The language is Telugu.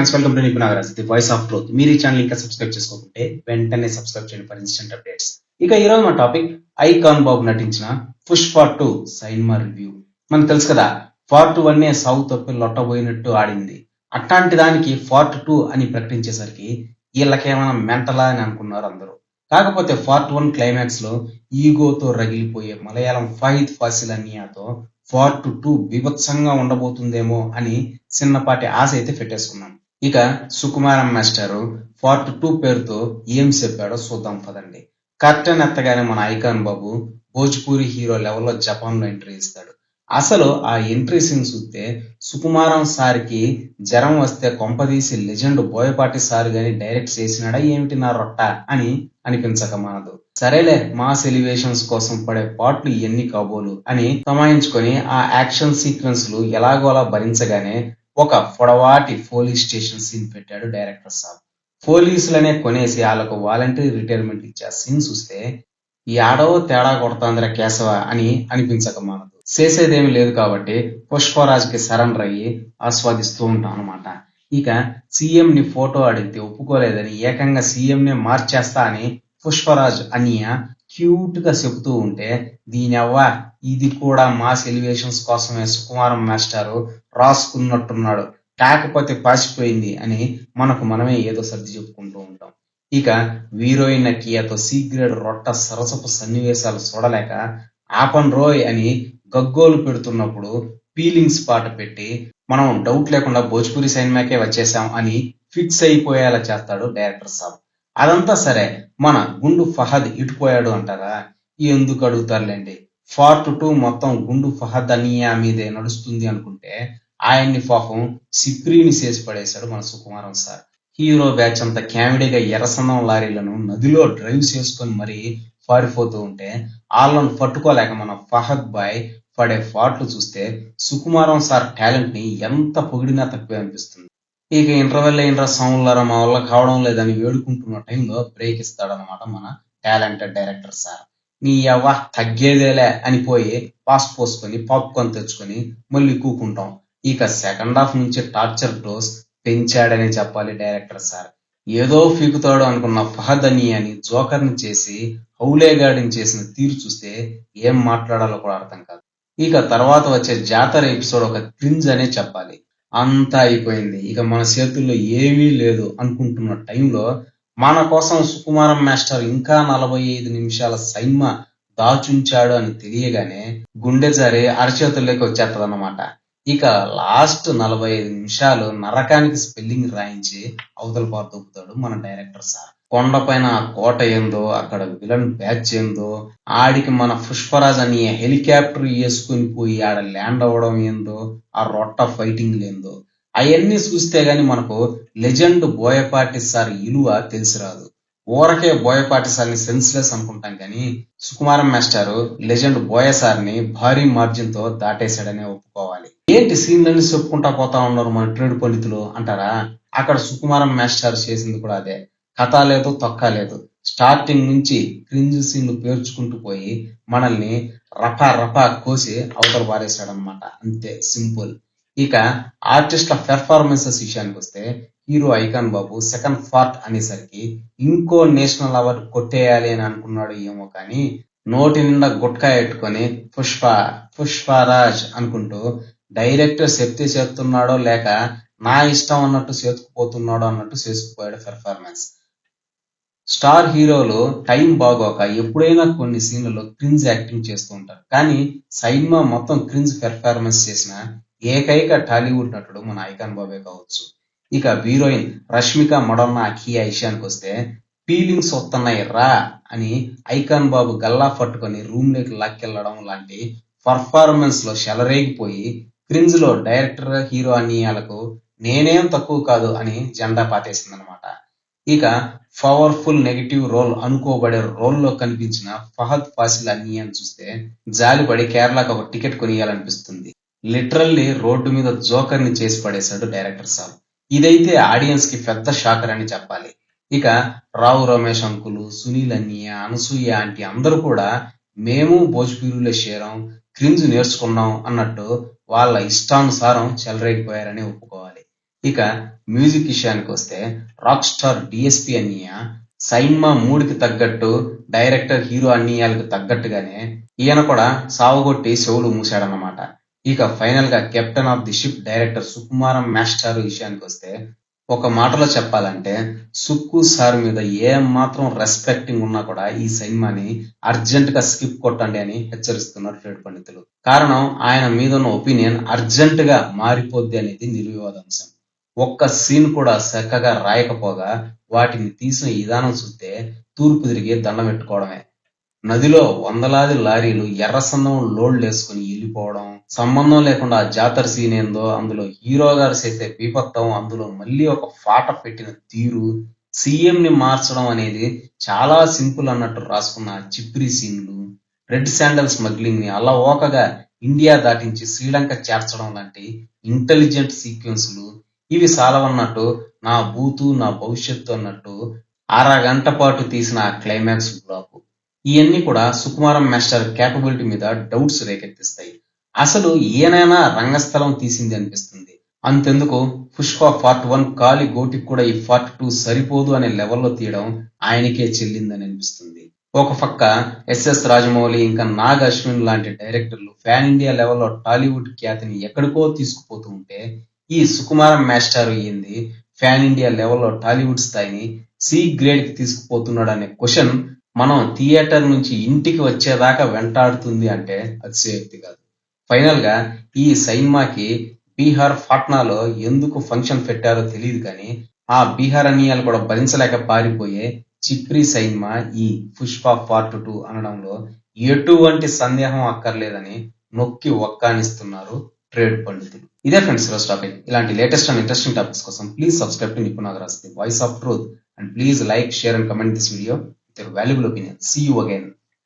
Friends, welcome to నిపు Nagaraj, the voice of truth. మీరు ఈ ఛానల్ ఇంకా సబ్స్క్రైబ్ చేసుకోకుంటే వెంటనే సబ్స్క్రైబ్ చేయండి ఫర్ ఇన్స్టెంట్ అప్డేట్స్. ఇక ఈ రోజు మన టాపిక్ ఐకాన్ బాబు నటించిన పుష్ప 2 సైన్మా రివ్యూ. మనకు తెలుసు కదా, పార్ట్ 1 సాగు తప్పి లొట్టబోయినట్టు ఆడింది. అట్లాంటి దానికి పార్ట్ 2 అని ప్రకటించేసరికి వీళ్ళకేమైనా మెంటలా అని అనుకున్నారు అందరూ. కాకపోతే పార్ట్ 1 క్లైమాక్స్ లో ఈగోతో రగిలిపోయే మలయాళం ఫహద్ ఫాసిల్ అన్యాతో పార్ట్ 2 బీభత్సంగా ఉండబోతుందేమో అని చిన్నపాటి ఆశ అయితే పెట్టేసుకున్నాం. ఇక సుకుమారం మాస్టారు పార్ట్ 2 పేరుతో ఏం చెప్పాడో చూద్దాం పదండి. కర్టెన్ ఎత్తగానే మన ఐకాన్ బాబు భోజ్పూరి హీరో లెవెల్లో జపాన్ లో ఎంట్రీ ఇస్తాడు. అసలు ఆ ఎంట్రీ సీన్ చూస్తే సుకుమారం సార్కి జ్వరం వస్తే కొంపదీసి లెజెండ్ బోయపాటి సార్ గాని డైరెక్ట్ చేసినాడా ఏమిటి నా రొట్ట అని అనిపించక మానదు. సరేలే, మాస్ ఎలివేషన్స్ కోసం పడే పాటలు ఎన్ని కాబోలు అని తమాయించుకొని ఆ యాక్షన్ సీక్వెన్స్లు ఎలాగోలా భరించగానే ఒక పొడవాటి పోలీస్ స్టేషన్ సీన్ పెట్టాడు డైరెక్టర్ సాబ్. పోలీసులనే కొనేసి వాళ్ళకు వాలంటరీ రిటైర్మెంట్ ఇచ్చే సీన్ చూస్తే ఈ ఆడవో తేడా కొడతాందిరా కేశవ అని అనిపించక మానదు. చేసేదేమి లేదు కాబట్టి పుష్పరాజ్ కి సరెండర్ అయ్యి ఆస్వాదిస్తూ ఉంటాం అనమాట. ఇక సీఎం ని ఫోటో అడిగితే ఒప్పుకోలేదని ఏకంగా సీఎం నే మార్చేస్తా అని పుష్పరాజ్ అన్నయ్య క్యూట్ గా చెబుతూ ఉంటే, దీనవ్వ ఇది కూడా మాస్ ఎలివేషన్స్ కోసమే సుకుమారం మాస్టారు రాసుకున్నట్టున్నాడు, కాకపోతే పాసిపోయింది అని మనకు మనమే ఏదో సర్ది చెప్పుకుంటూ ఉంటాం. ఇక హీరోయిన్ కియాతో సీక్రెట్ రొట్ట సరసపు సన్నివేశాలు చూడలేక ఆపన్ రోయ్ అని గగ్గోలు పెడుతున్నప్పుడు ఫీలింగ్స్ పాట పెట్టి మనం డౌట్ లేకుండా భోజ్పురి సైన్మాకే వచ్చేసాం అని ఫిక్స్ అయిపోయేలా చేస్తాడు డైరెక్టర్ సాబ్. అదంతా సరే, మన గుండు ఫహద్ ఇటుపోయాడు అంటారా? ఎందుకు అడుగుతారులేండి. పార్ట్ 2 మొత్తం గుండు ఫహద్ అనియా మీదే నడుస్తుంది అనుకుంటే ఆయన్ని పాపం సిప్రీని చేసి పడేశాడు మన సుకుమారం సార్. హీరో బ్యాచ్ అంతా క్యామిడీగా ఎర్రసన్నం లారీలను నదిలో డ్రైవ్ చేసుకొని మరీ పారిపోతూ ఉంటే వాళ్ళను పట్టుకోలేక మన ఫహద్ బాయ్ పడే పాటలు చూస్తే సుకుమారం సార్ టాలెంట్ ని ఎంత పొగిడినా తక్కువే అనిపిస్తుంది. ఇక ఇంటర్వెల్ ఏంట్రా సౌండ్లారా మా వల్ల కావడం లేదని వేడుకుంటున్న టైంలో బ్రేక్ ఇస్తాడనమాట మన టాలెంటెడ్ డైరెక్టర్ సార్. నీ యవ్వ తగ్గేదేలే అని పోయి పాస్ పోసుకొని పాప్కార్న్ తెచ్చుకొని మళ్ళీ కూకుంటాం. ఇక సెకండ్ హాఫ్ నుంచి టార్చర్ డోస్ పెంచాడని చెప్పాలి డైరెక్టర్ సార్. ఏదో ఫీకుతాడు అనుకున్న ఫహద్ అని జోకర్ ని చేసి హౌలేగాడిని చేసిన తీరు చూస్తే ఏం మాట్లాడాలో కూడా అర్థం కాదు. ఇక తర్వాత వచ్చే జాతర ఎపిసోడ్ ఒక క్రింజ్ అనే చెప్పాలి. అంతా అయిపోయింది, ఇక మన చేతుల్లో ఏమీ లేదు అనుకుంటున్న టైంలో మన కోసం సుకుమారం మాస్టర్ ఇంకా 45 నిమిషాల సైన్మా దాచుంచాడు అని తెలియగానే గుండె జారి అరచేతుల్లోకి వచ్చేస్తదన్నమాట. ఇక లాస్ట్ 45 నిమిషాలు నరకానికి స్పెల్లింగ్ రాయించి అవతల పారు తొక్కుతాడు మన డైరెక్టర్ సార్. కొండపైన ఆ కోట ఏందో, అక్కడ విలన్ బ్యాచ్ ఏందో, ఆడికి మన పుష్పరాజ్ అని హెలికాప్టర్ వేసుకుని పోయి ఆడ ల్యాండ్ అవ్వడం ఏందో, ఆ రొట్ట ఫైటింగ్ లేందో, అవన్నీ చూస్తే గాని మనకు లెజెండ్ బోయపాటి సార్ ఇలువ తెలిసి రాదు. ఊరకే బోయపాటి సార్ని సెన్స్లెస్ అనుకుంటాం కానీ సుకుమారం మాస్టారు లెజెండ్ బోయ సార్ని భారీ మార్జిన్ తో దాటేశాడనే ఒప్పుకోవాలి. ఏంటి సీన్లన్నీ చెప్పుకుంటా పోతా ఉన్నారు మన ట్రేడ్ పండితులు అంటారా? అక్కడ సుకుమారం మాస్టర్ చేసింది కూడా అదే. కథ లేదు, తొక్క లేదు. స్టార్టింగ్ నుంచి క్రింజ్ సీన్లు పేర్చుకుంటూ పోయి మనల్ని రపా రపా కోసి అవతల పారేశాడనమాట. అంతే, సింపుల్. ఇక ఆర్టిస్ట్ల పెర్ఫార్మెన్సెస్ విషయానికి వస్తే హీరో ఐకాన్ బాబు సెకండ్ పార్ట్ అనేసరికి ఇంకో నేషనల్ అవార్డు కొట్టేయాలి అని అనుకున్నాడు ఏమో కానీ నోటి నిండా గుట్కా ఎట్టుకొని పుష్పరాజ్ అనుకుంటూ డైరెక్టర్ చెప్తే చేస్తున్నాడో లేక నా ఇష్టం అన్నట్టు చేతుకుపోతున్నాడో అన్నట్టు చేసుకుపోయాడు పెర్ఫార్మెన్స్. స్టార్ హీరోలు టైం బాగోక ఎప్పుడైనా కొన్ని సీన్లలో క్రింజ్ యాక్టింగ్ చేస్తూ ఉంటారు, కానీ సైన్మా మొత్తం క్రింజ్ పెర్ఫార్మెన్స్ చేసిన ఏకైక టాలీవుడ్ నటుడు మన ఐకాన్ బాబే కావచ్చు. ఇక హీరోయిన్ రష్మిక మడోన్నా అఖియా విషయానికి వస్తే ఫీలింగ్స్ వస్తున్నాయి రా అని ఐకాన్ బాబు గల్లా పట్టుకొని రూమ్ లోకి లాక్కెళ్లడం లాంటి పర్ఫార్మెన్స్ లో చెలరేగిపోయి క్రింజ్ లో డైరెక్టర్ హీరో అన్నియాలకు నేనేం తక్కువ కాదు అని జెండా పాతేసిందనమాట. ఇక పవర్ఫుల్ నెగిటివ్ రోల్ అనుకోబడే రోల్లో కనిపించిన ఫహద్ ఫాసిల్ అన్నియని చూస్తే జాలిపడి కేరళకు ఒక టికెట్ కొనియాలనిపిస్తుంది. లిటరల్లీ రోడ్డు మీద జోకర్ ని చేసి పడేశాడు డైరెక్టర్ సాబ్. ఇదైతే ఆడియన్స్ కి పెద్ద షాకర్ అని చెప్పాలి. ఇక రావు రమేష్ అంకులు, సునీల్ అన్నయ్య, అనసూయ ఆంటీ అందరూ కూడా మేము భోజ్పూరిలో చేరాం, క్రింజ్ నేర్చుకున్నాం అన్నట్టు వాళ్ళ ఇష్టానుసారం చెలరేగిపోయారని ఒప్పుకోవాలి. ఇక మ్యూజిక్ విషయానికి వస్తే రాక్ స్టార్ డిఎస్పి అన్నయ్య సైన్మా మూడుకి తగ్గట్టు డైరెక్టర్ హీరో అన్నయ్యాలకు తగ్గట్టుగానే ఈయన కూడా సావగొట్టి చెవులు మూసాడన్నమాట. ఇక ఫైనల్ గా captain of the ship director సుకుమారం మాస్టర్ విషయానికి వస్తే ఒక మాటలో చెప్పాలంటే సుక్కు సార్ మీద ఏ మాత్రం రెస్పెక్టింగ్ ఉన్నా కూడా ఈ సినిమాని అర్జెంట్ గా స్కిప్ కొట్టండి అని హెచ్చరిస్తున్నారు ట్రేడ్ పండితులు. కారణం ఆయన మీద ఉన్న ఒపీనియన్ అర్జెంట్ గా మారిపోద్ది అనేది నిర్వివాదాంశం. ఒక్క సీన్ కూడా చక్కగా రాయకపోగా వాటిని తీసిన విధానం చూస్తే తూర్పు తిరిగి దండం పెట్టుకోవడమే. నదిలో వందలాది లారీలు ఎర్రసందం లోడ్లు వేసుకుని వెళ్ళిపోవడం, సంబంధం లేకుండా ఆ జాతర సీన్ ఏందో, అందులో హీరో గారు చేసే బీభత్సం, అందులో మళ్ళీ ఒక పాట పెట్టిన తీరు, సీఎం ని మార్చడం అనేది చాలా సింపుల్ అన్నట్టు రాసుకున్న చిప్రి సీన్లు, రెడ్ శాండల్ స్మగ్లింగ్ ని అలవోకగా ఇండియా దాటించి శ్రీలంక చేర్చడం లాంటి ఇంటెలిజెంట్ సీక్వెన్సులు ఇవి సాలవన్నట్టు నా బూతు నా భవిష్యత్తు అన్నట్టు అరగంట పాటు తీసిన ఆ క్లైమాక్స్ బ్లాక్ ఇవన్నీ కూడా సుకుమారం మాస్టర్ క్యాపబిలిటీ మీద డౌట్స్ రేకెత్తిస్తాయి. అసలు ఈయనైనా రంగస్థలం తీసింది అనిపిస్తుంది. అంతెందుకు పుష్ప పార్ట్ 1 కాలి గోటికి కూడా ఈ పార్ట్ 2 సరిపోదు అనే లెవెల్లో తీయడం ఆయనకే చెల్లిందని అనిపిస్తుంది. ఒక పక్క ఎస్ఎస్ రాజమౌళి ఇంకా నాగ్ అశ్విన్ లాంటి డైరెక్టర్లు ఫ్యాన్ ఇండియా లెవెల్లో టాలీవుడ్ ఖ్యాతిని ఎక్కడికో తీసుకుపోతూ ఉంటే ఈ సుకుమారం మాస్టర్ అయ్యింది ఫ్యాన్ ఇండియా లెవెల్లో టాలీవుడ్ స్థాయిని సి గ్రేడ్ కి తీసుకుపోతున్నాడు అనే క్వశ్చన్ మనం థియేటర్ నుంచి ఇంటికి వచ్చేదాకా వెంటాడుతుంది అంటే అతిశయోక్తి కాదు. ఫైనల్ గా ఈ సినిమాకి బీహార్ పాట్నాలో ఎందుకు ఫంక్షన్ పెట్టారో తెలియదు కానీ ఆ బీహార్ అన్యాయాలు కూడా భరించలేక పారిపోయే చిప్రి సినిమా ఈ పుష్ప పార్ట్ 2 అనడంలో ఎటువంటి సందేహం అక్కర్లేదని నొక్కి ఒక్కానిస్తున్నారు ట్రేడ్ పండితులు. ఇదే ఫ్రెండ్స్ ఈరోజు టాపిక్. ఇలాంటి లేటెస్ట్ అండ్ ఇంట్రెస్టింగ్ టాపిక్స్ కోసం please subscribe to Nipun Nagaraj, the voice of truth, and please like, share and comment this video with your valuable opinion. See you again.